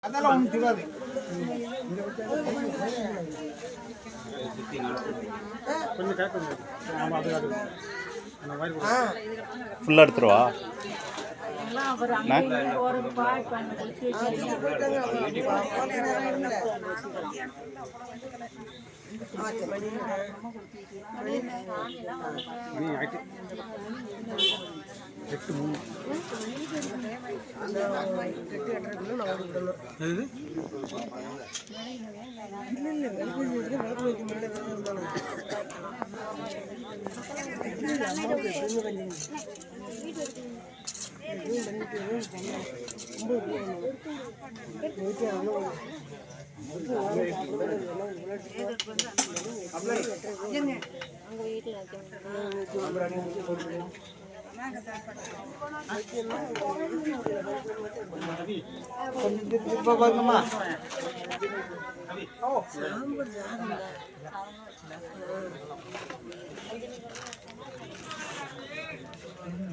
அதெல்லாம் ஒன்றும் தெரியாது. கொஞ்சம் கேட்க ஆமாம் அது அது அந்த மாதிரி ஃபுல்லாக எடுத்துருவா எட்டு மூணு கொஞ்சம் பாருங்கம்மா.